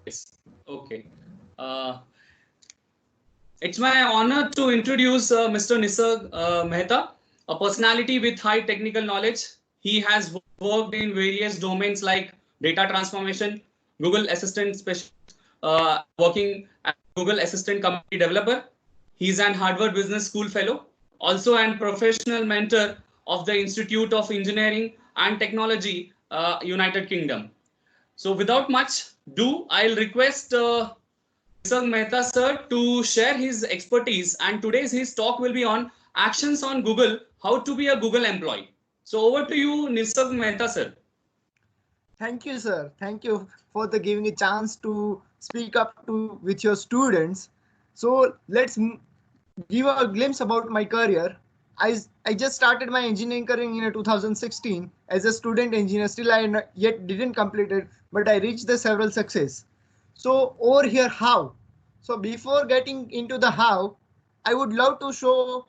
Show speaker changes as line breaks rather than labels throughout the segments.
Yes. Okay. Uh, it's my honor to introduce Mr. Nisarg Mehta, a personality with high technical knowledge. He has worked in various domains like data transformation, Google Assistant specialist, working as a Google Assistant community developer. He's an Harvard Business School fellow, also an professional mentor of the Institute of Engineering and Technology, United Kingdom. So without much ado, I'll request Nisarg Mehta sir to share his expertise, and today's his talk will be on actions on Google, how to be a Google employee. So over to you, Nisarg Mehta sir.
Thank you, sir. Thank you for the giving a chance to speak up to with your students. So give a glimpse about my career. I just started my engineering career in 2016 as a student engineer. Still, yet didn't complete it, but I reached the several success. So over here, how? So before getting into the how, I would love to show.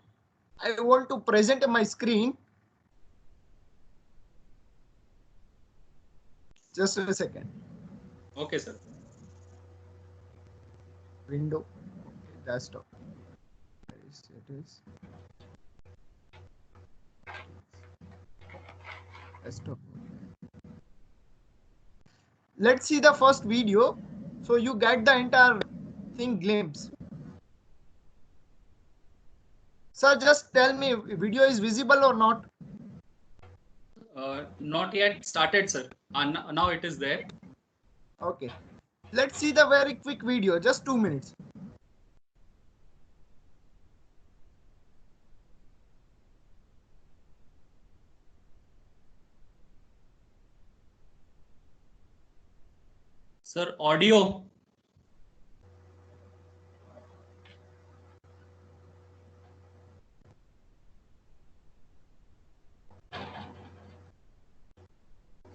I want to present my screen. Just a second.
Okay, sir.
Window, desktop. It is desktop. Let's see the first video so you get the entire thing glimpse. Sir, just tell me, video is visible or not?
Not yet started, sir. Now it is there.
Okay. Let's see the very quick video, just 2 minutes.
Sir, audio.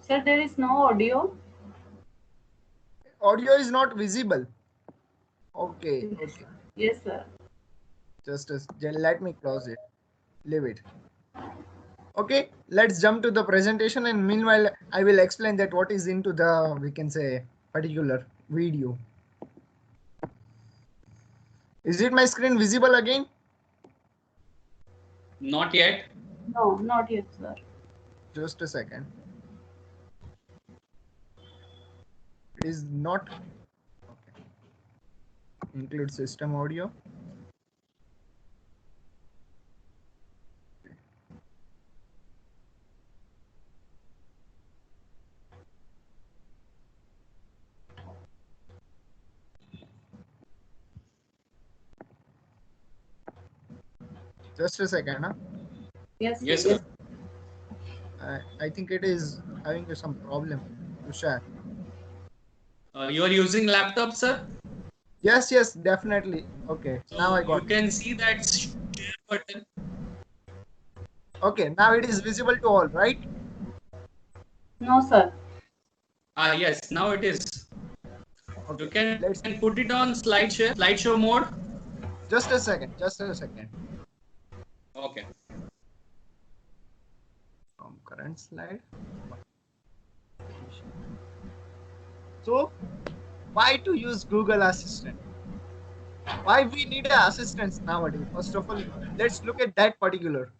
Sir, there is no audio.
Audio is not visible. Okay. Okay.
Yes, sir.
Just let me close it. Leave it. Okay. Let's jump to the presentation, and meanwhile, I will explain that what is into the, we can say, particular video. Is it my screen visible again?
Not yet.
No, not yet, sir.
Just a second. It is not. Okay. Include system audio. Just a second. Huh?
Yes,
Yes,
sir.
sir.
I think it is having some problem to share.
You are using laptop, sir?
Yes, yes, definitely. Okay,
So
now I
you
got it.
can see that share button.
Okay, now it is visible to all, right?
No, sir.
Yes, now it is.
Okay,
You can
let's
put it on slideshow mode.
just a second. Just a second.
Okay.
From current slide. So, why to use Google Assistant? Why we need an assistant nowadays? First of all, let's look at that particular.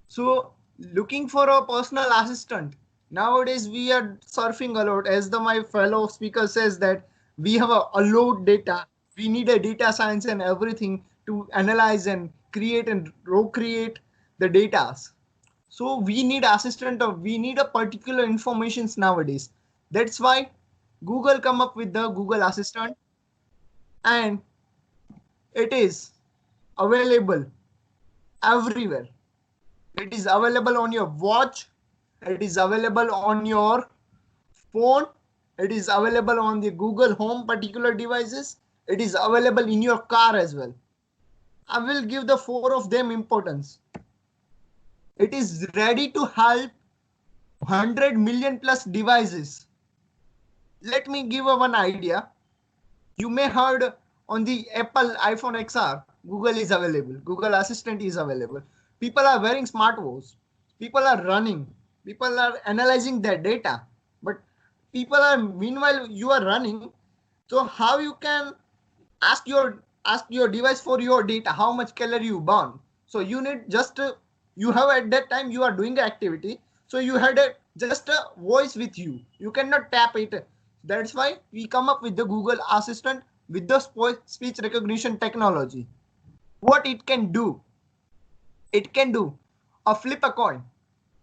So, looking for a personal assistant. Nowadays, we are surfing a lot. As my fellow speaker says that we have a lot data. We need a data science and everything to analyze and create and recreate the data. So we need assistant or we need a particular informations nowadays. That's why Google come up with the Google Assistant, and it is available everywhere. It is available on your watch. It is available on your phone. It is available on the Google Home particular devices. It is available in your car as well. I will give the four of them importance. It is ready to help 100 million plus devices. Let me give one idea. You may heard on the Apple iPhone XR, Google is available. Google Assistant is available. People are wearing smartwatches. People are running. People are analyzing their data. But people are, meanwhile, you are running. So how you can ask your device for your data, how much calorie you burn. So you need just you have at that time you are doing the activity. So you had just a voice with you. You cannot tap it. That's why we come up with the Google Assistant with the speech recognition technology. What it can do? It can do a flip a coin.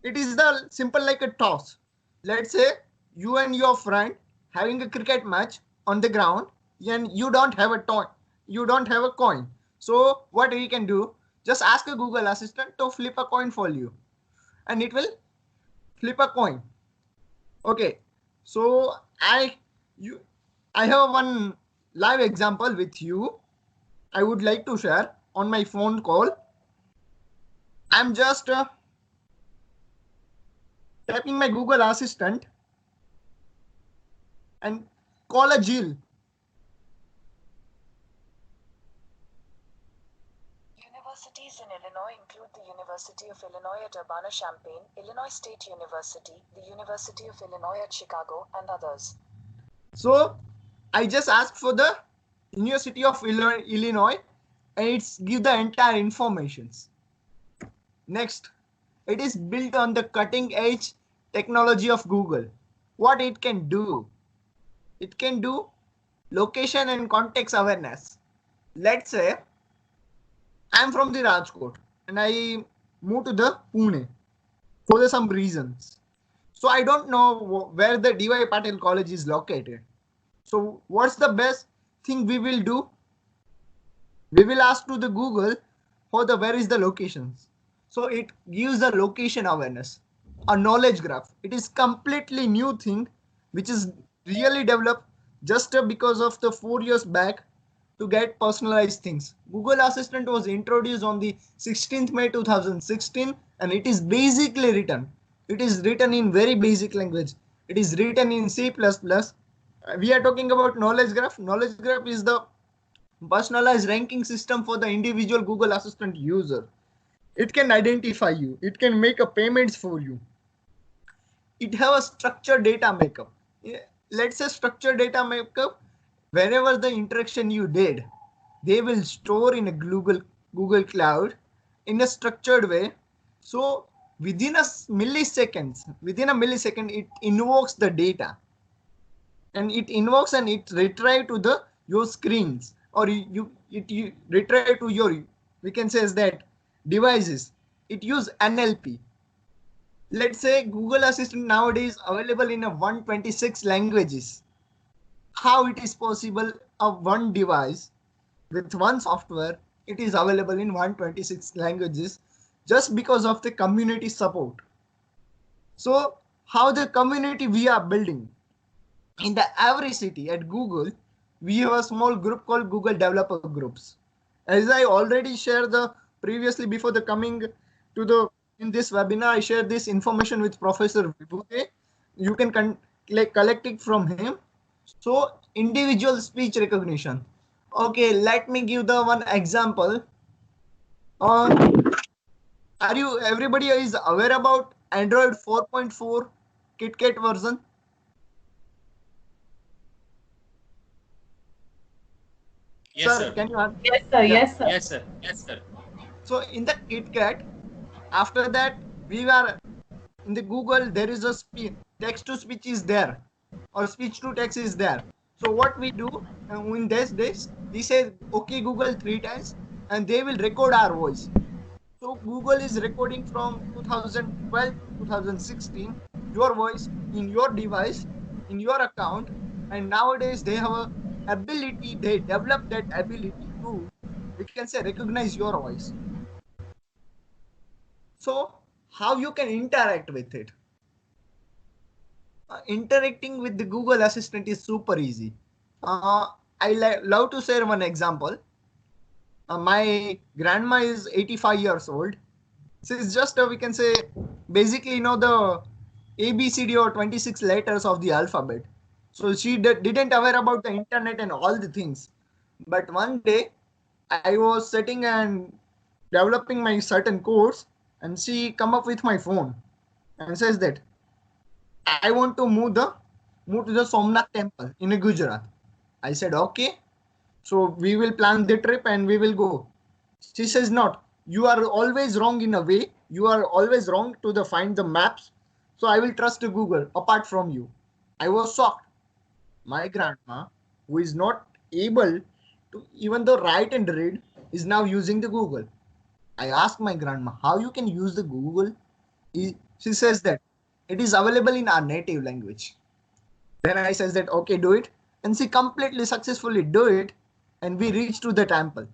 It is the simple like a toss. Let's say you and your friend having a cricket match on the ground and you don't have a toy, you don't have a coin. So what we can do, just ask a Google Assistant to flip a coin for you and it will flip a coin. Okay, so I have one live example with you. I would like to share on my phone call. I'm just tapping my Google Assistant and call a Jill.
Universities in Illinois include the University of Illinois at Urbana-Champaign, Illinois State University, the University of Illinois at Chicago, and others.
So I just asked for the University of Illinois and it's give the entire informations. Next, it is built on the cutting edge technology of Google. What it can do? It can do location and context awareness. Let's say I'm from the Rajkot and I moved to the Pune for some reasons. So I don't know where the D.Y. Patil College is located. So what's the best thing we will do? We will ask to the Google for the where is the locations. So it gives the location awareness, a knowledge graph. It is completely new thing, which is really developed just because of the 4 years back to get personalized things. Google Assistant was introduced on the 16th May 2016 and it is basically written. It is written in very basic language. It is written in C++. We are talking about knowledge graph. Knowledge graph is the personalized ranking system for the individual Google Assistant user. It can identify you. It can make a payments for you. It have a structured data makeup. Let's say structured data makeup. Wherever the interaction you did, they will store in a Google Cloud in a structured way. So within a millisecond, it invokes the data. And it invokes and it retrieve to your screens, or you retrieve to your, we can say that devices. It use NLP. Let's say Google Assistant nowadays available in a 126 languages. How it is possible of one device with one software, it is available in 126 languages just because of the community support. So how the community we are building? In the every city at Google, we have a small group called Google Developer Groups. As I already shared the previously before the coming to the in this webinar, I shared this information with Professor Vibhuti. You can collect it from him. So individual speech recognition. Okay, let me give the one example. Everybody is aware about Android 4.4 KitKat version?
Yes,
Sir,
sir.
can you answer?
Yes, sir.
Yeah.
Yes, sir.
Yes, sir. Yes, sir.
So in the KitKat, after that, we were in the Google, there is a text to speech is there or speech to text is there. So what we do in this, we say, okay, Google 3 times and they will record our voice. So Google is recording from 2012 to 2016, your voice in your device, in your account. And nowadays they have a ability, they develop that ability to, we can say, recognize your voice. So how you can interact with it? Interacting with the Google Assistant is super easy. I love to share one example. My grandma is 85 years old. She's just, we can say, basically the ABCD or 26 letters of the alphabet. So she didn't aware about the internet and all the things. But one day I was sitting and developing my certain course and she come up with my phone and says that I want to move to the Somnath temple in Gujarat. I said, okay. So we will plan the trip and we will go. She says, not. You are always wrong in a way. You are always wrong to find the maps. So I will trust Google apart from you. I was shocked. My grandma, who is not able to even the write and read, is now using the Google. I asked my grandma, how you can use the Google? She says that it is available in our native language. Then I says that, okay, do it. And she completely successfully do it. And we reach to the temple.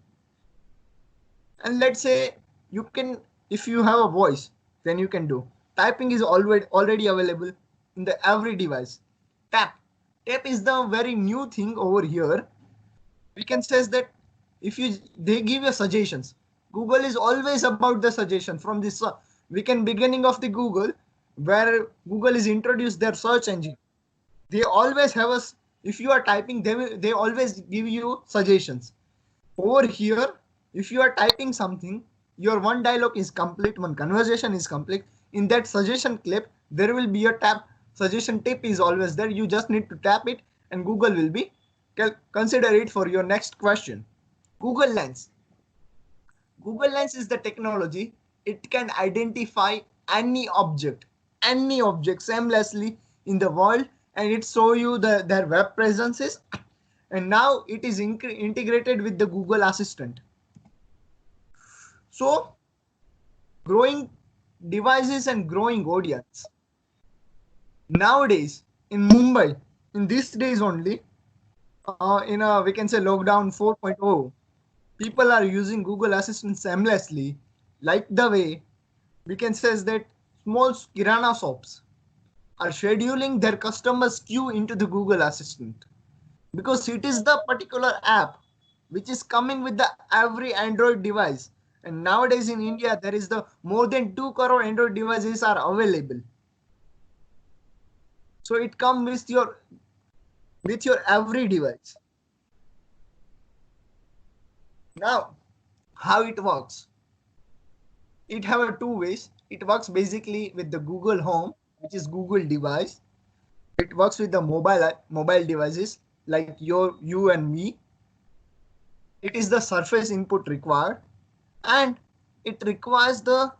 And let's say you can, if you have a voice, then you can do. Typing is already available in the every device. Tap is the very new thing over here. We can say that if they give you suggestions. Google is always about the suggestion from this. We can beginning of the Google, where Google is introduced their search engine. They always have us. If you are typing, they always give you suggestions. Over here, if you are typing something, your one dialogue is complete, one conversation is complete. In that suggestion clip, there will be a tap. Suggestion tip is always there. You just need to tap it and Google will be consider it for your next question. Google Lens. Google Lens is the technology. It can identify any object seamlessly in the world, and it show you their web presences. And now it is integrated with the Google Assistant. So growing devices and growing audience. Nowadays in Mumbai, in these days only, we can say lockdown 4.0, people are using Google Assistant seamlessly, like the way we can say that small kirana shops are scheduling their customers queue into the Google Assistant, because it is the particular app which is coming with the every Android device. And nowadays in India, there is the more than 2 crore Android devices are available. So it comes with your every device. Now, how it works? It have two ways. It works basically with the Google Home, which is Google device. It works with the mobile devices like you and me. It is the surface input required, and it requires the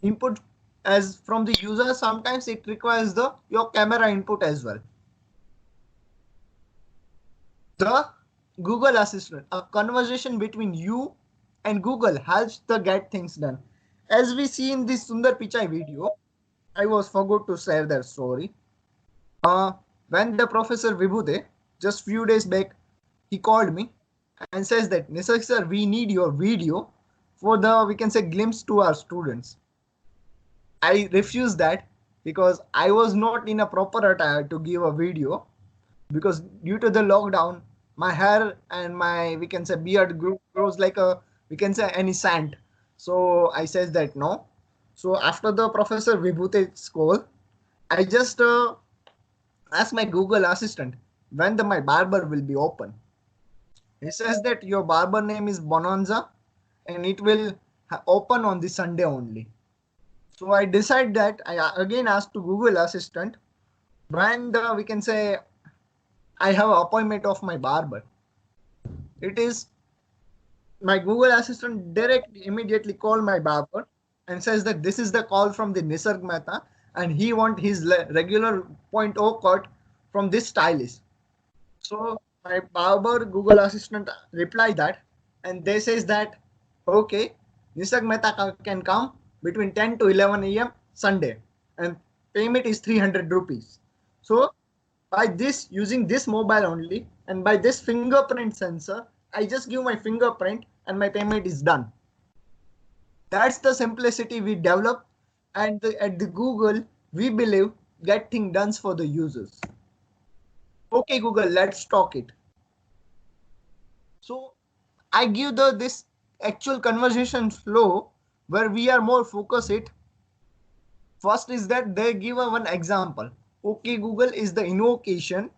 input as from the user. Sometimes it requires your camera input as well. The Google Assistant, a conversation between you and Google, helps to get things done. As we see in this Sundar Pichai video, I forgot to share that story. When the Professor Vibhude, just few days back, he called me and says that, Nisarg sir, we need your video for we can say, glimpse to our students. I refused that because I was not in a proper attire to give a video, because due to the lockdown, my hair and my, we can say, beard grows like we can say, any sand. So I says that no. So after the Professor Vibhute's call, I just asked my Google Assistant when my barber will be open. He says that your barber name is Bonanza and it will open on the Sunday only. So I decide that I again asked to Google Assistant when we can say I have an appointment of my barber. It is my Google Assistant immediately call my barber and says that this is the call from the Nisarg Mehta and he want his regular 0.0 cut from this stylist. So my barber Google Assistant reply that, and they says that, okay, Nisarg Mehta can come between 10 to 11 a.m. Sunday and payment is 300 rupees. So by this, using this mobile only, and by this fingerprint sensor, I just give my fingerprint and my payment is done. That's the simplicity we develop, and at the Google, we believe get things done for the users. Okay, Google, let's talk it. So I give this actual conversation flow where we are more focused it. First is that they give one example. Okay, Google is the invocation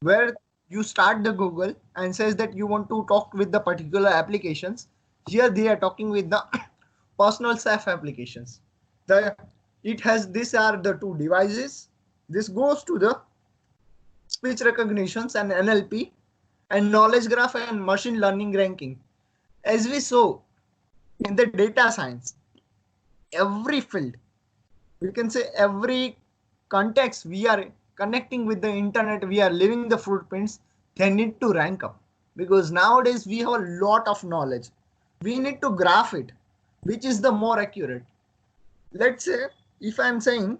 where you start the Google and says that you want to talk with the particular applications. Here they are talking with the personal self applications. These are the two devices. This goes to the speech recognitions and NLP. and knowledge graph and machine learning ranking. As we saw in the data science, every field, we can say every context we are connecting with the internet, we are leaving the footprints, they need to rank up because nowadays we have a lot of knowledge. We need to graph it, which is the more accurate. Let's say if I'm saying,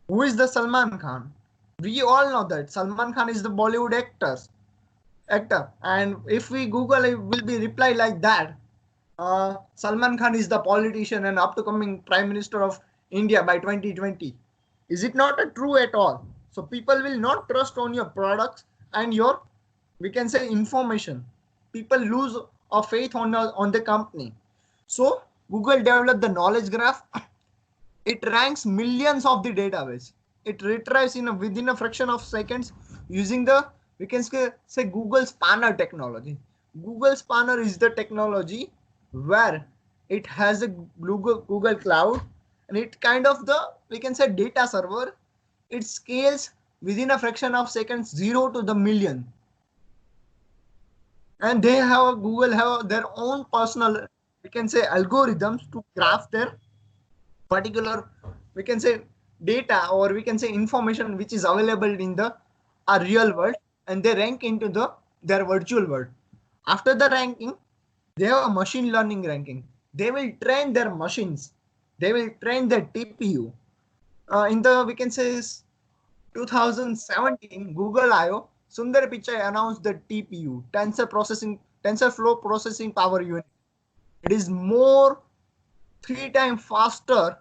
who is the Salman Khan? We all know that Salman Khan is the Bollywood actor. And if we Google, it will be reply like that. Salman Khan is the politician and upcoming Prime Minister of India by 2020. Is it not true at all? So people will not trust on your products and your, we can say, information. People lose a faith on the company. So Google developed the knowledge graph. It ranks millions of the database. It retrieves within a fraction of seconds using the, we can say Google Spanner technology. Google Spanner is the technology where it has a Google Cloud, and it kind of the, we can say, data server. It scales within a fraction of seconds, 0 to the million. And they have, Google have their own personal, we can say, algorithms to graph their particular, we can say, data, or we can say information which is available in the real world, and they rank into their virtual world. After the ranking, they have a machine learning ranking. They will train their machines. They will train their TPU. In the, we can say, 2017, Google I/O, Sundar Pichai announced the TPU, TensorFlow Processing Power Unit. It is more 3 times faster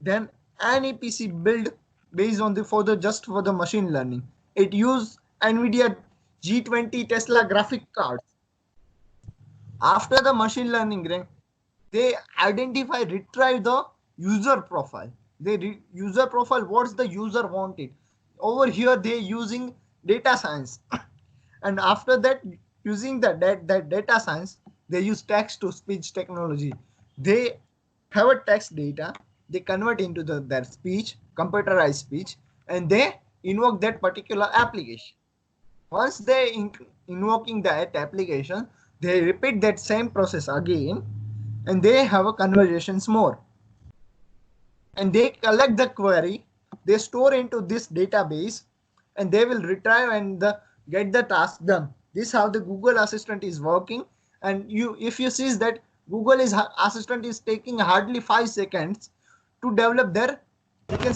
than any PC built based on just for the machine learning. It used NVIDIA G20 Tesla graphic cards. After the machine learning, they retrieve the user profile. User profile, what's the user wanted. Over here, they using data science. And after that, using that data science, they use text to speech technology. They have a text data, they convert into their speech, computerized speech, and they invoke that particular application. Once they invoking that application, they repeat that same process again, and they have a conversations more. And they collect the query, they store into this database, and they will retrieve and get the task done. This is how the Google Assistant is working. And if you see that Google Assistant is taking hardly 5 seconds to develop their, we can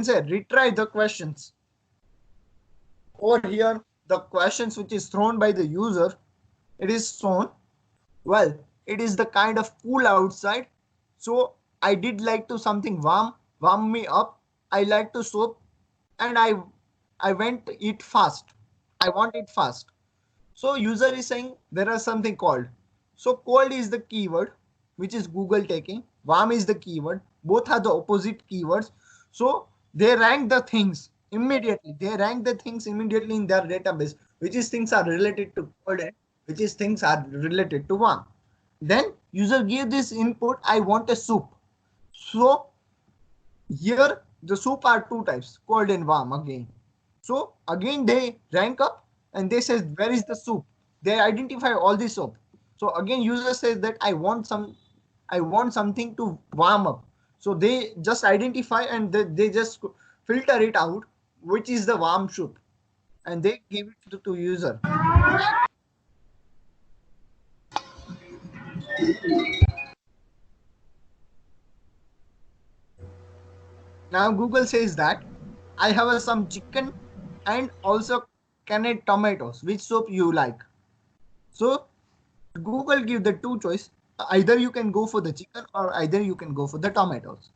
say retrieve the questions. Over here, the questions which is thrown by the user, it is shown, well, it is the kind of cool outside, so I did like to something warm me up. I like to soap, and I went it fast. I want it fast. So user is saying there is something cold. So cold is the keyword which is Google taking. Warm is the keyword. Both are the opposite keywords. So they rank the things immediately. They rank the things immediately in their database, which is things are related to cold and which is things are related to warm. Then user give this input, I want a soup. So here the soup are 2 types, cold and warm again. So again they rank up and they say where is the soup. They identify all the soup. So again user says that I want something to warm up. So they just identify and they just filter it out, which is the warm soup, and they give it to user. Now Google says that I have some chicken and also canned tomatoes. Which soup you like? So Google give the 2 choice. Either you can go for the chicken or either you can go for the tomatoes.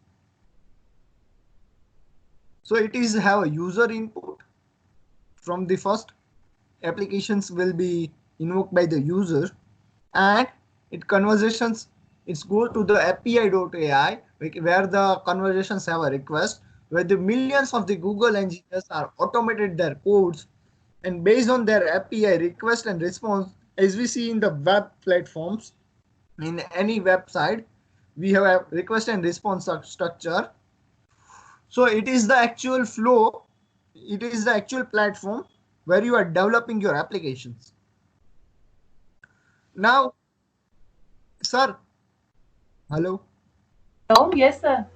So it is have a user input from the first. Applications will be invoked by the user, and it conversations, it's go to the API.ai where the conversations have a request, where the millions of the Google engineers are automated their codes, and based on their API request and response, as we see in the web platforms, in any website, we have a request and response structure. So it is the actual flow. It is the actual platform where you are developing your applications. Now, sir, hello.
Oh, yes, sir.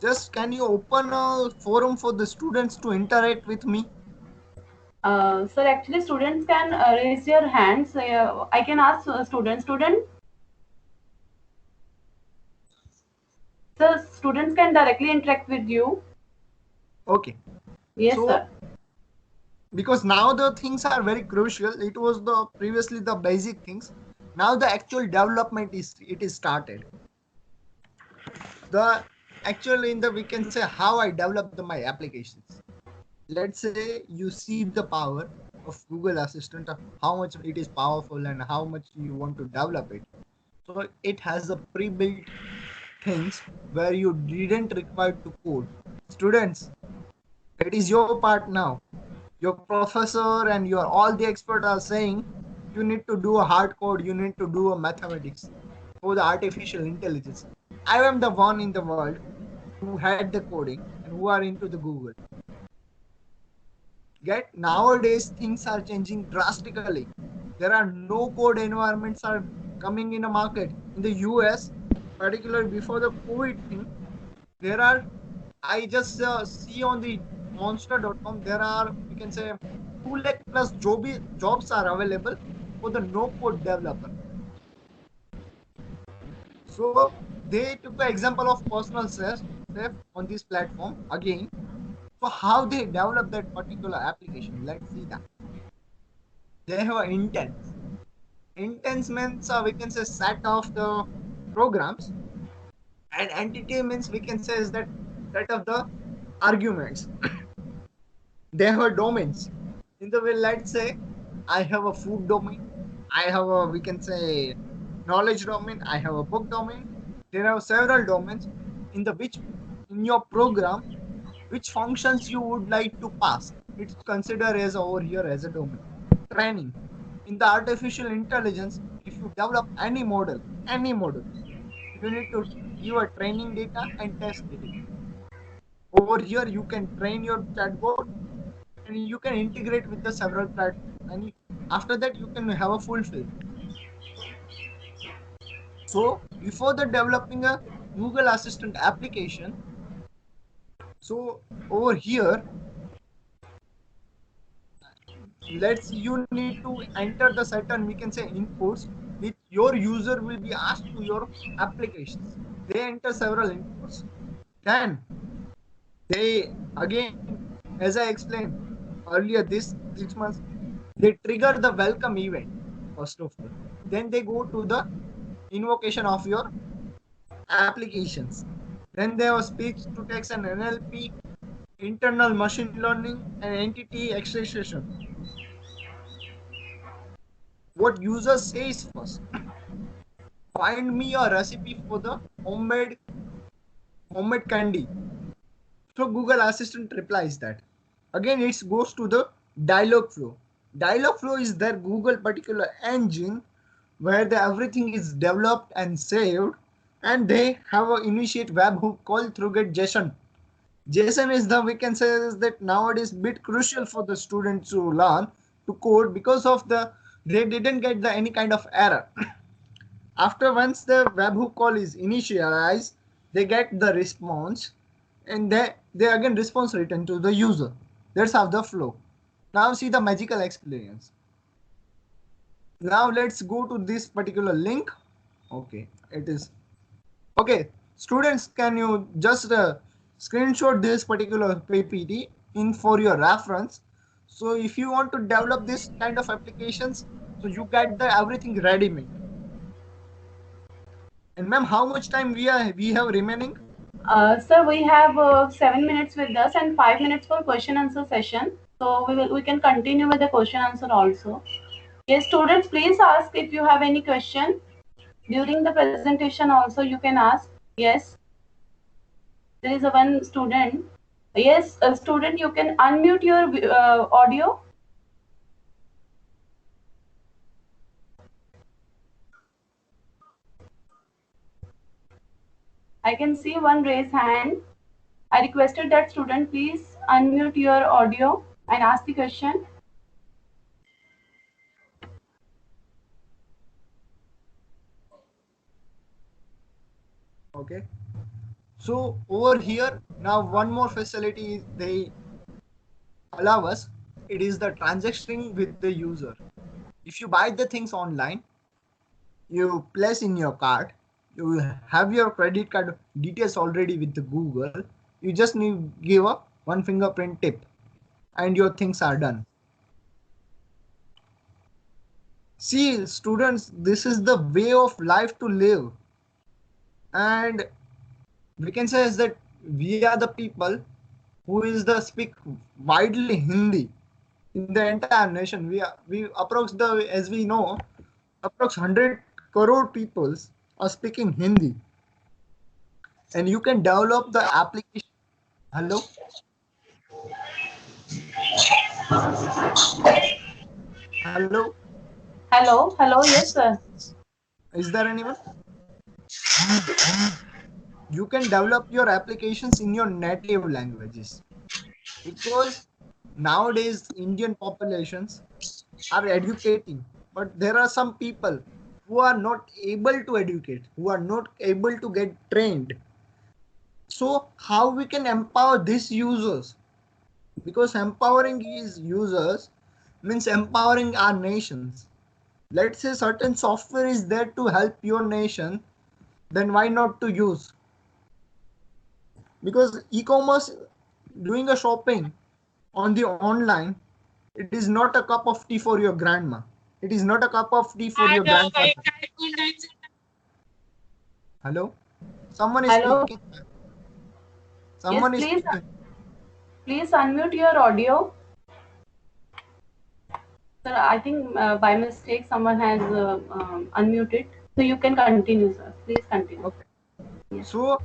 Just can you open a forum for the students to interact with me?
Sir, actually, students can raise your hands. I can ask student. So students can directly interact with you.
Okay.
Yes,
So,
sir.
because now the things are very crucial. It was the previously the basic things. Now the actual development is started. The actual in the we can say how I develop my applications. Let's say you see the power of Google Assistant, how much it is powerful and how much you want to develop it. So it has a pre-built things where you didn't require to code. Students, it is your part now. Your professor and your all the expert are saying you need to do a hard code, you need to do a mathematics for the artificial intelligence. I am the one in the world who had the coding and who are into the Google. Get nowadays things are changing drastically. There are no code environments are coming in the market. In the US, particularly before the COVID thing, there are I just see on the monster.com there are we can say 2 lakh plus jobs are available for the no code developer. So they took the example of personal chef on this platform again. So how they develop that particular application? Let's see that. They have an intents. Intents means we can say set of the programs, and entity means we can say is that set of the arguments. They have domains. In the way, let's say I have a food domain, I have a we can say knowledge domain, I have a book domain. There are several domains in the which in your program which functions you would like to pass. It's considered as over here as a domain. Training. In the artificial intelligence, if you develop any model, you need to give a training data and test data. Over here, you can train your chatbot and you can integrate with the several platforms. And after that, you can have a fulfill. So before the developing a Google Assistant application, so over here, let's you need to enter the certain we can say inputs which your user will be asked to your applications. They enter several inputs. Then they again, as I explained earlier, this 6 months, they trigger the welcome event first of all. Then they go to the invocation of your applications. Then there was speech to text and NLP, internal machine learning, and entity extraction. What user says first, find me a recipe for the homemade candy. So Google Assistant replies that. Again, it goes to the Dialogflow. Dialogflow is their Google particular engine where everything is developed and saved, and they have an initiate webhook called ThruGet JSON. JSON is the we can say is that nowadays bit crucial for the students to learn to code because of the they didn't get the any kind of error. After once the webhook call is initialized, they get the response and they again response return to the user. That's how the flow. Now see the magical experience. Now let's go to this particular link. Okay, it is okay. Students, can you just screenshot this particular PPT in for your reference? So if you want to develop this kind of applications, so you get the everything ready made. And ma'am, how much time we have remaining?
Sir, we have 7 minutes with us and 5 minutes for question answer session. So we can continue with the question answer also. Yes, students, please ask if you have any question during the presentation. Also, you can ask. Yes, there is a one student. Yes, a student, you can unmute your audio. I can see one raised hand. I requested that student please unmute your audio and ask the question.
Okay. So over here now one more facility they allow us. It is the transacting with the user. If you buy the things online, you place in your cart, you have your credit card details already with the Google. You just need give a one fingerprint tip and your things are done. See, students, this is the way of life to live. And we can say is that we are the people who is the speak widely Hindi in the entire nation. We approach the, as we know, approx 100 crore people are speaking Hindi, and you can develop the application. Hello, hello,
Hello, yes, sir.
is there anyone? You can develop your applications in your native languages, because nowadays Indian populations are educating, but there are some people who are not able to educate, who are not able to get trained. So how we can empower these users? Because empowering these users means empowering our nations. Let's say certain software is there to help your nation, then why not to use? Because e-commerce, doing a shopping on the online, it is not a cup of tea for your grandma. It is not a cup of tea for your grandfather. Hello? Someone is
Hello.
speaking. Someone is
Yes, please,
speaking.
please unmute your audio. Sir, I think by mistake someone has unmuted. So you can continue, sir. Please continue.
Okay.
Yes.
So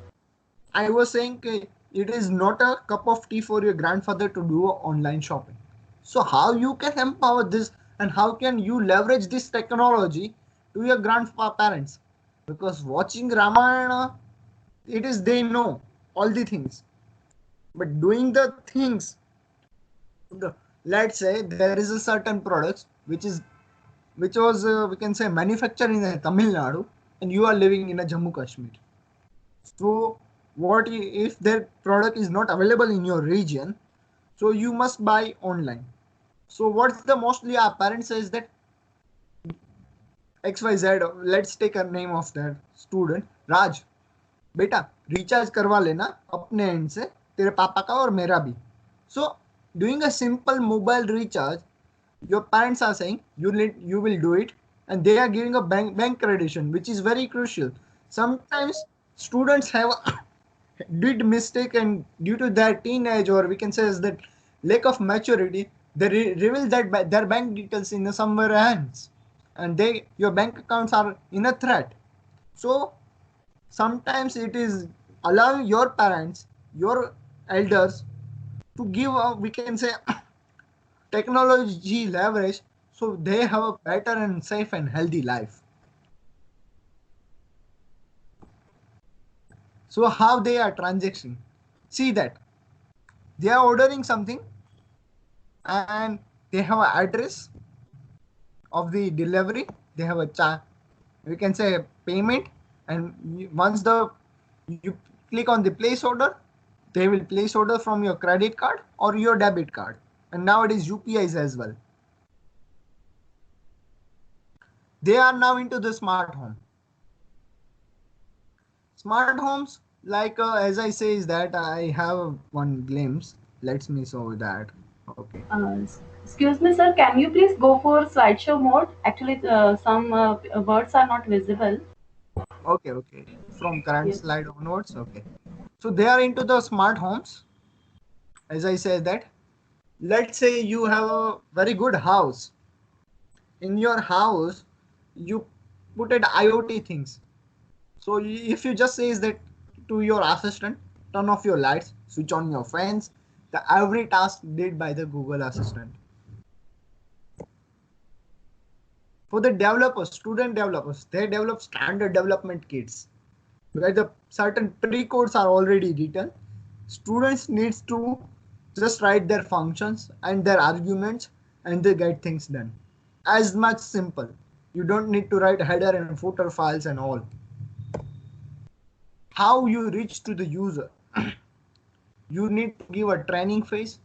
I was saying it is not a cup of tea for your grandfather to do online shopping. So how you can empower this, and how can you leverage this technology to your grandparents? Because watching Ramayana, it is they know all the things, but doing the things, let's say there is a certain product which was we can say manufactured in Tamil Nadu, and you are living in a Jammu Kashmir. So what if their product is not available in your region? So you must buy online. So what's the mostly our parents says that XYZ, let's take a name of that student, Raj, बेटा recharge करवा लेना अपने and से, तेरे पापा का और मेरा भी. So doing a simple mobile recharge, your parents are saying you will do it, and they are giving a bank creditation, which is very crucial. Sometimes students have did mistake, and due to their teenage, or we can say is that lack of maturity, they reveal that their bank details in somewhere else, and your bank accounts are in a threat. So sometimes it is allowing your parents, your elders, to give we can say technology leverage, so they have a better and safe and healthy life. So how they are transacting? See that they are ordering something, and they have an address of the delivery. They have a we can say payment, and once you click on the place order, they will place order from your credit card or your debit card, and nowadays UPIs as well. They are now into the smart home. Smart homes, like as I say, is that I have one glimpse. Let me show that. Okay.
Excuse me, sir. Can you please go for slideshow mode? Actually, some words are not visible.
Okay. From current
Yes.
slide onwards. Okay. So they are into the smart homes. As I said that, let's say you have a very good house. In your house, you put it IoT things. So if you just say that to your assistant, turn off your lights, switch on your fans, every task did by the Google Assistant. For the developers, student developers, they develop standard development kits, because the certain pre-codes are already written. Students needs to just write their functions and their arguments, and they get things done. As much simple. You don't need to write header and footer files and all. how you reach to the user. You need to give a training phase.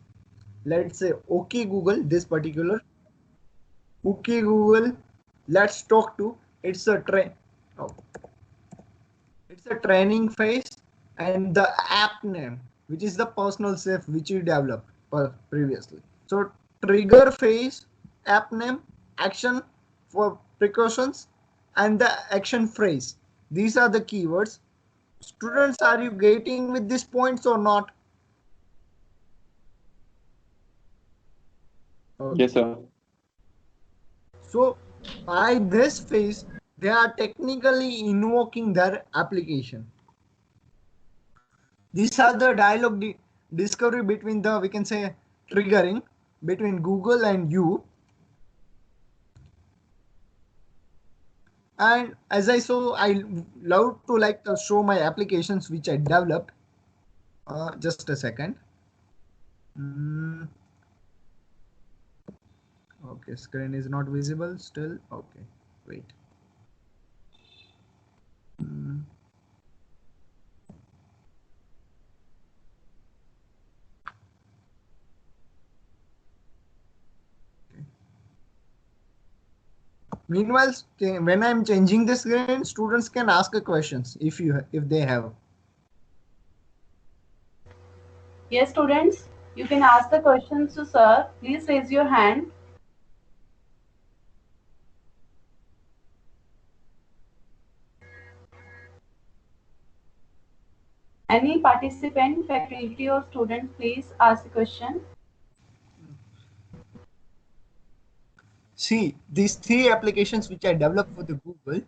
Let's say, okay, Google, this particular. Okay, Google, let's talk to. It's a it's a training phase and the app name, which is the personal safe which you developed previously. So trigger phase, app name, action for precautions, and the action phrase. These are the keywords. Students, are you getting with these points or not?
Yes, sir.
So by this phase, they are technically invoking their application. These are the dialogue discovery between the, we can say, triggering between Google and you. And as I love to like to show my applications which I developed. Just a second. Okay, screen is not visible still. Okay, wait. Meanwhile, when I'm changing the screen, students can ask questions if they have.
Yes, students, you can ask the questions to sir. Please raise your hand. Any participant, faculty or student, please ask the question.
See, these three applications which I developed for the Google.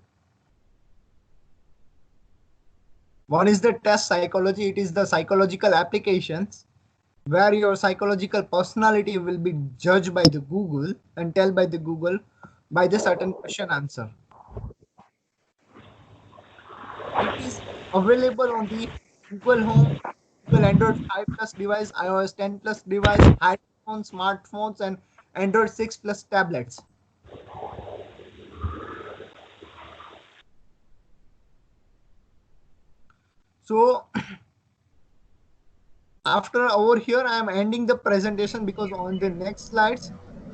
One is the test psychology. It is the psychological applications where your psychological personality will be judged by the Google and tell by the Google by the certain question answer. It is available on the Google Home, Google Android 5 plus device, iOS 10 plus device, iPhone, smartphones, and Android 6 plus tablets. So after over here, I am ending the presentation because on the next slides,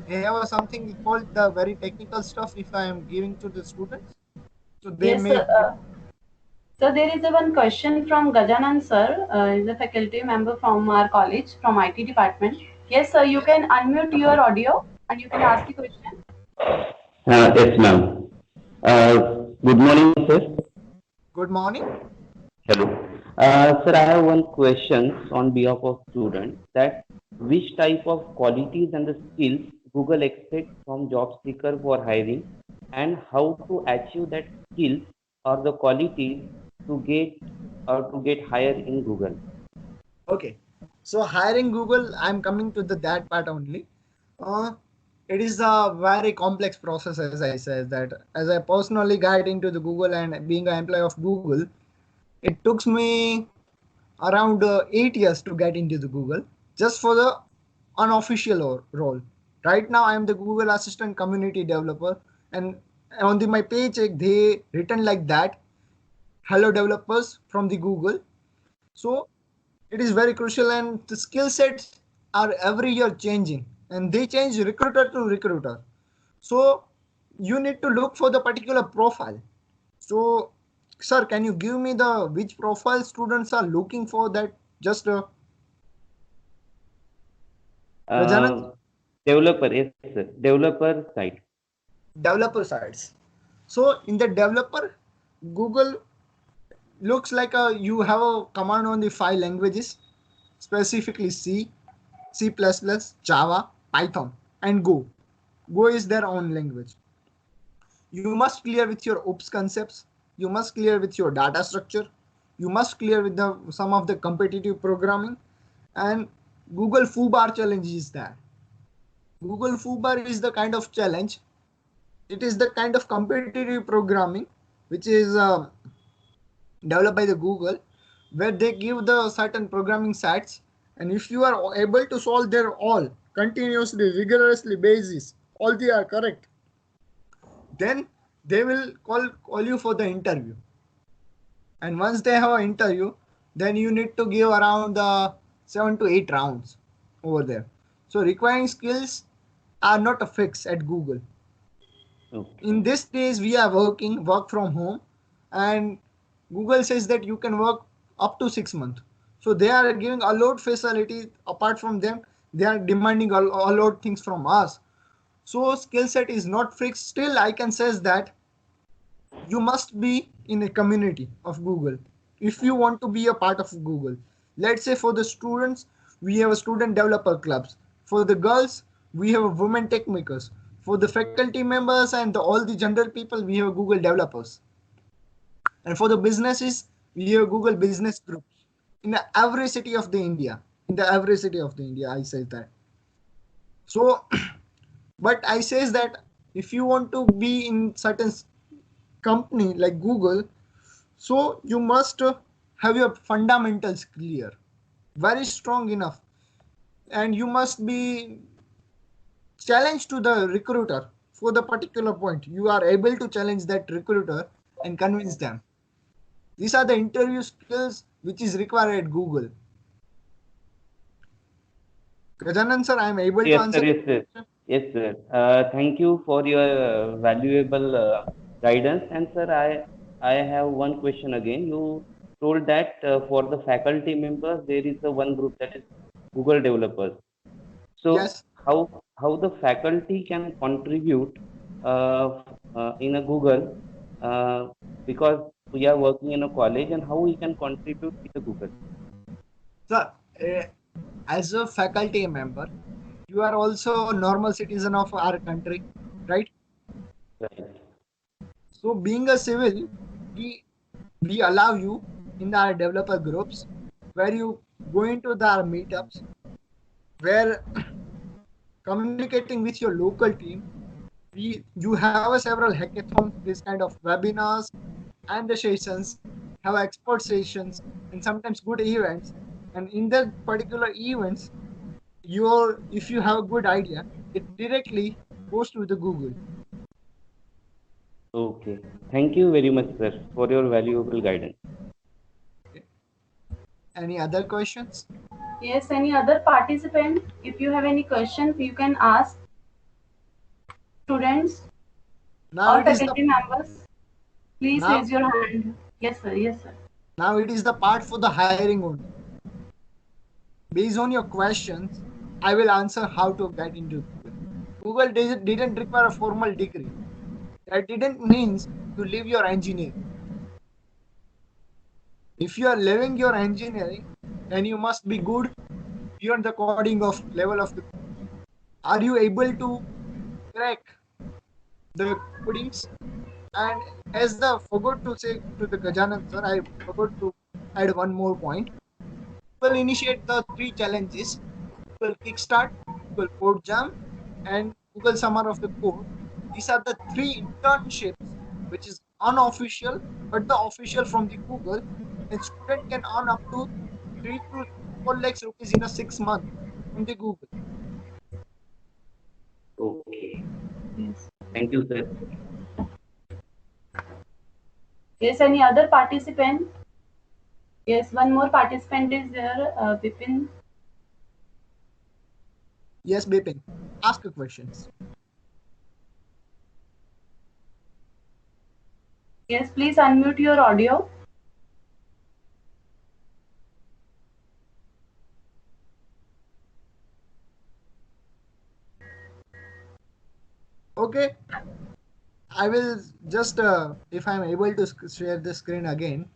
they have something called the very technical stuff if I am giving to the students. So they
Yes,
may.
So there is one question from Gajanan sir, is a faculty member from our college, from IT department. Yes, sir, you can unmute your audio and you can ask the question.
Yes, ma'am. Good morning, sir.
Good morning.
Hello. Sir, I have one question on behalf of students that which type of qualities and the skills Google expects from job seeker for hiring and how to achieve that skills or the qualities to get hired in Google.
Okay. So hiring Google, I'm coming to that part only. It is a very complex process, as I said, that as I personally got into the Google and being an employee of Google, it took me around 8 years to get into the Google just for the unofficial role. Right now, I am the Google Assistant Community Developer, and on my paycheck, they written like that, hello developers from the Google. So it is very crucial, and the skill sets are every year changing, and they change recruiter to recruiter. So you need to look for the particular profile. So sir, can you give me the which profile students are looking for that? Just
Developer, yes, sir. Developer side.
Developer sides. So in the developer, Google looks like you have a command on the 5 languages, specifically C, C++, Java, Python, and Go. Go is their own language. You must clear with your OOPS concepts. You must clear with your data structure. You must clear with some of the competitive programming. And Google FooBar challenge is there. Google FooBar is the kind of challenge. It is the kind of competitive programming which is developed by the Google, where they give the certain programming sets, and if you are able to solve their all continuously, rigorously basis, all they are correct, then they will call you for the interview. And once they have an interview, then you need to give around 7 to 8 rounds over there. So requiring skills are not a fix at Google.
Okay.
In these days, we are work from home, and Google says that you can work up to 6 months. So they are giving a lot facilities. Apart from them, they are demanding a lot things from us. So skill set is not fixed. Still, I can say that you must be in a community of Google if you want to be a part of Google. Let's say for the students, we have a student developer clubs. For the girls, we have a women tech makers. For the faculty members and all the general people, we have Google developers. And for the businesses, we have Google business groups in every city of the India. In the every city of the India, I say that. So, but I says that if you want to be in certain company like Google, so you must have your fundamentals clear, very strong enough, and you must be challenged to the recruiter for the particular point. You are able to challenge that recruiter and convince them. These are the interview skills which is required at Google. Gajanan sir, I am able to
Yes,
answer.
sir. Yes, sir. Yes, sir. Thank you for your valuable guidance. And sir, I have one question again. You told that for the faculty members there is a one group, that is Google developers. So
Yes.
how the faculty can contribute in a Google, because we are working in a college, and how we can contribute with the Google?
Sir, as a faculty member, you are also a normal citizen of our country, right?
Right.
So being a civil, we allow you in our developer groups where you go into the meetups, where communicating with your local team, you have several hackathons, this kind of webinars and the sessions, have expert sessions and sometimes good events. And in that particular events, if you have a good idea, it directly goes to the Google.
Okay. Thank you very much, sir, for your valuable guidance.
Any other questions?
Yes, any other participant? If you have any questions, you can ask students
Now
or
it is the
faculty members. Please
now
raise your hand. Yes, sir. Yes, sir.
now it is the part for the hiring only. Based on your questions, I will answer how to get into Google. Google didn't require a formal degree. That didn't mean to leave your engineering. If you are leaving your engineering, then you must be good beyond the coding of level of the. Are you able to crack the codings? And as the forgot to say to the Gajanan sir, I forgot to add one more point. Will initiate the 3 challenges: Google Kickstart, Google Code Jam, and Google Summer of the Code. These are the 3 internships which is unofficial but the official from the Google, and student can earn up to 3 to 4 lakhs rupees in a 6 month from the Google.
Okay.
Yes.
Thank you, sir.
Yes, any other participant? Yes, one more participant is there, Vipin.
Yes, Bipin, ask your questions.
Yes, please unmute your audio.
Okay, I will just if I'm able to share the screen again,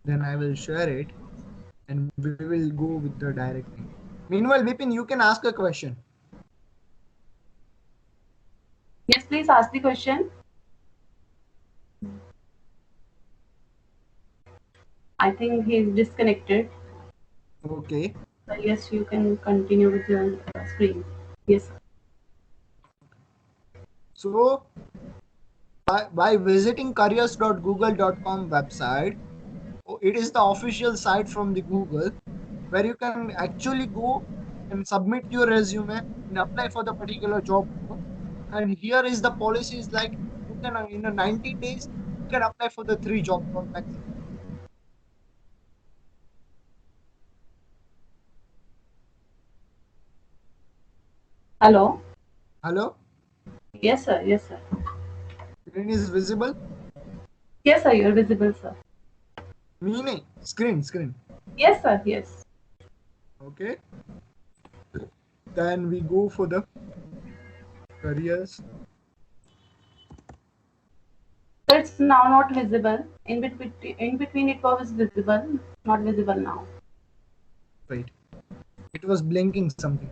then I will share it and we will go with the direct thing. Meanwhile, Vipin, you can ask a question.
Yes, please ask the question. I think he is disconnected.
Okay.
Yes, you can continue with your screen. Yes.
So by visiting careers.google.com website, it is the official site from the Google where you can actually go and submit your resume and apply for the particular job. And here is the policies like you can in a 90 days you can apply for the 3 job maximum.
Hello.
Hello?
Yes, sir. Yes, sir.
Screen is visible?
Yes, sir. You're visible, sir.
Meaning screen.
Yes, sir. Yes.
Okay. Then we go for the careers.
So it's now not visible. In between it was visible, not visible now.
Right. It was blinking something.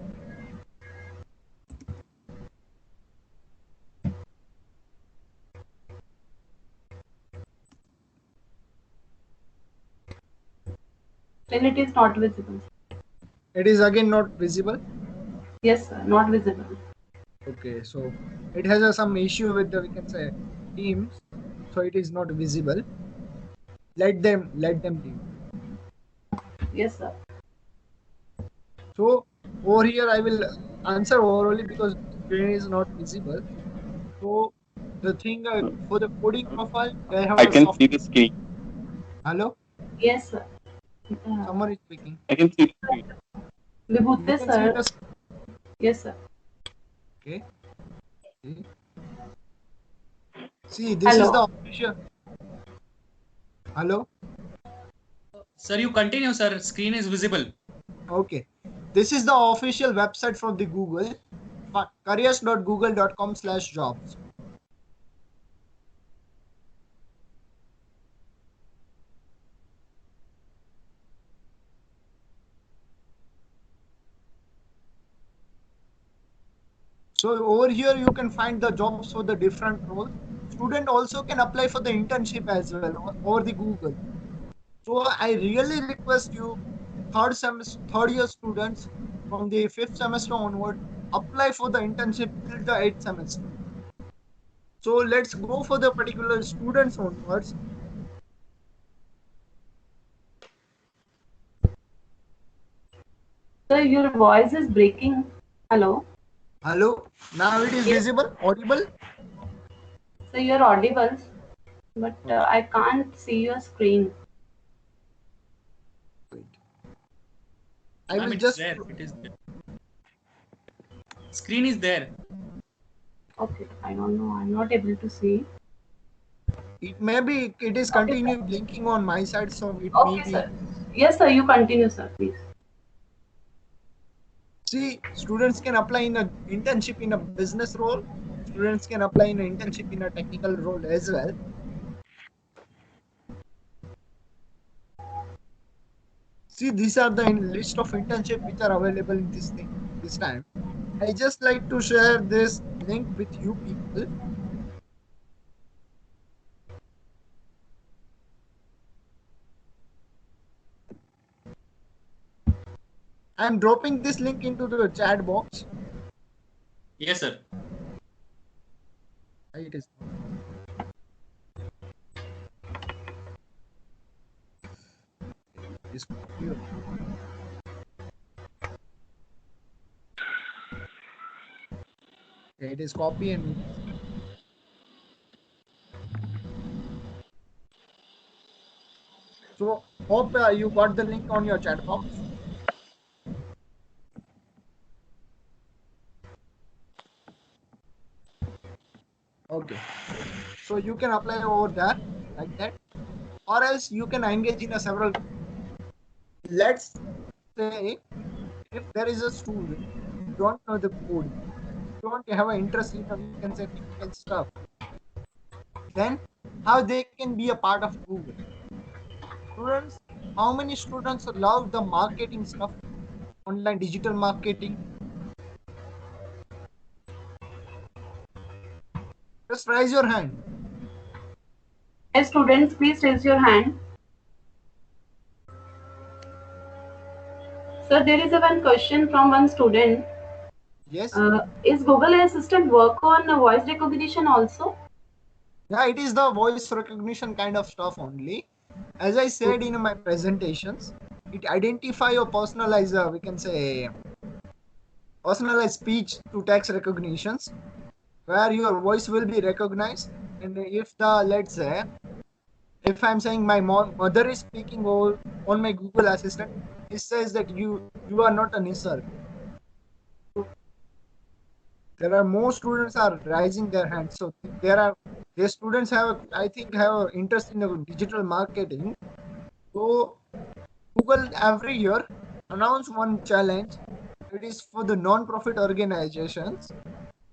Then it is not visible.
It is again not visible.
Yes, sir. Not visible.
Okay, so it has some issue with the, we can say, Teams, so it is not visible. Let them leave.
Yes, sir.
So over here I will answer orally because screen is not visible. So the thing for the coding profile, they have
I
a
can
soft.
see the screen.
Hello,
Yes, sir.
someone is speaking.
I can see the screen.
You
Vibhuti,
can see
sir.
the.
Yes, sir.
Okay. Okay. See, this is the
Hello.
official. Hello.
Sir, you continue, sir. Screen is visible.
Okay. This is the official website from the Google. careers.google.com/jobs. So over here you can find the jobs for the different roles. Student also can apply for the internship as well over the Google. So I really request you, third year students from the 5th semester onward, apply for the internship till the 8th semester. So let's go for the particular students onwards.
Sir, your voice is breaking. Hello.
Hello. Now it is
Yes.
visible, audible.
So you're audible, but I can't see your screen.
Wait. I
Ma'am,
will
it's
just.
there. It is there. Screen is there.
Okay. I don't know. I'm not able to see.
It may be it is
Okay,
continue
sir.
blinking on my side, so it may
Okay,
be.
sir. Yes, sir. You continue, sir, please.
See, students can apply in a internship in a business role. Students can apply in an internship in a technical role as well. See, these are the list of internship which are available in this thing this time. I just like to share this link with you people. I'm dropping this link into the chat box.
Yes, sir.
It is. It's here. Okay, it is copy and so hope you got the link on your chat box. Okay, so you can apply over there like that, or else you can engage in a several. Let's say if there is a student who don't know the code, don't have an interest in, we can say, technical stuff, then how they can be a part of Google? Students, how many students love the marketing stuff, online digital marketing? Just raise your hand.
Hey, students, please raise your hand. Sir, there is a one question from one student.
Yes.
Is Google Assistant work on voice recognition also?
Yeah, it is the voice recognition kind of stuff only. As I said in my presentations, it identify or personalize, we can say, personalized speech to text recognitions, where your voice will be recognized. And if the, let's say, if I'm saying my mother is speaking on my Google Assistant, it says that you are not a Nisar. there are more students are raising their hands. So their students have, I think, have interest in the digital marketing. So Google every year announce one challenge. It is for the non-profit organizations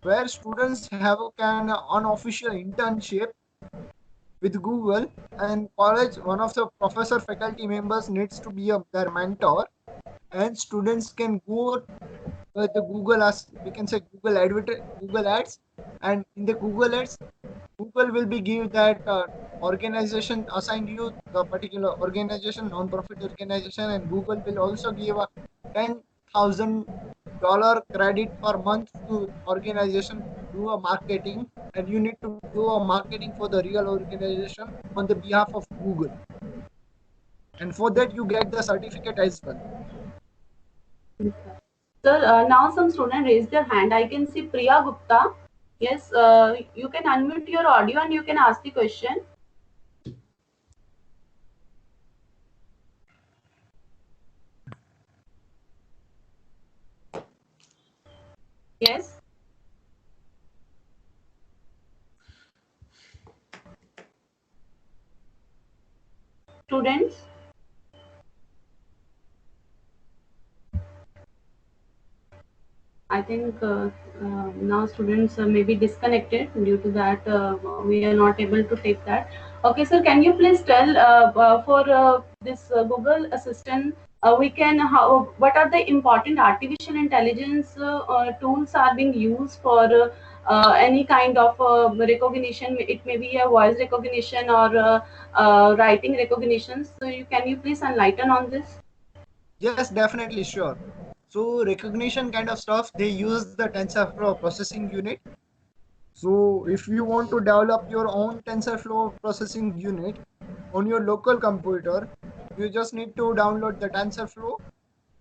where students have an unofficial internship with Google, and college. One of the professor faculty members needs to be their mentor, and students can go with the Google as we can say Google Ads, and in the Google Ads, Google will be give that organization assigned you the particular organization, non-profit organization, and Google will also give a $10,000 credit per month to organization to do a marketing, and you need to do a marketing for the real organization on the behalf of Google, and for that you get the certificate as well.
Sir, now some student raised their hand. I can see Priya Gupta. Yes, you can unmute your audio and you can ask the question. Yes. Students. I think now students may be disconnected. Due to that, we are not able to take that. Okay, sir, can you please tell for this Google Assistant, we can what are the important artificial intelligence tools are being used for any kind of recognition? It may be a voice recognition or writing recognition. So, can you please enlighten on this?
Yes, definitely, sure. So recognition kind of stuff, they use the TensorFlow processing unit. So if you want to develop your own TensorFlow processing unit on your local computer, you just need to download the TensorFlow,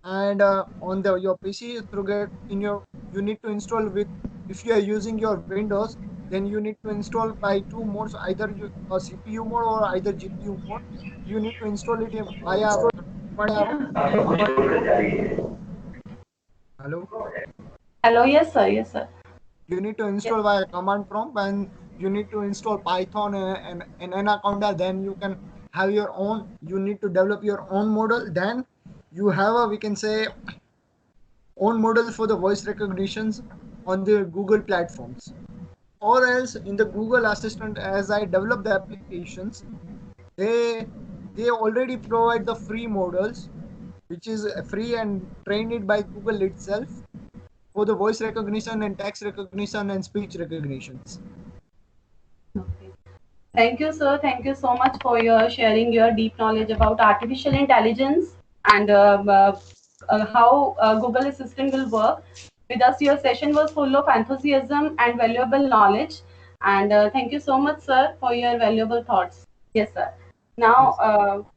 and on your PC through get in your you need to install with, if you are using your Windows, then you need to install by two modes, either a CPU mode or either GPU mode. You need to install it via hello.
Hello, yes, sir. Yes, sir.
You need to install via command prompt, and you need to install Python and Anaconda. Then you can have your own. You need to develop your own model. Then you have a, we can say, own model for the voice recognitions on the Google platforms. Or else in the Google Assistant, as I develop the applications, they already provide the free models, which is free and trained it by Google itself for the voice recognition and text recognition and speech recognitions.
Okay. Thank you, sir. Thank you so much for your sharing your deep knowledge about artificial intelligence and how Google Assistant will work. With us, your session was full of enthusiasm and valuable knowledge. And thank you so much, sir, for your valuable thoughts. Yes, sir. Now,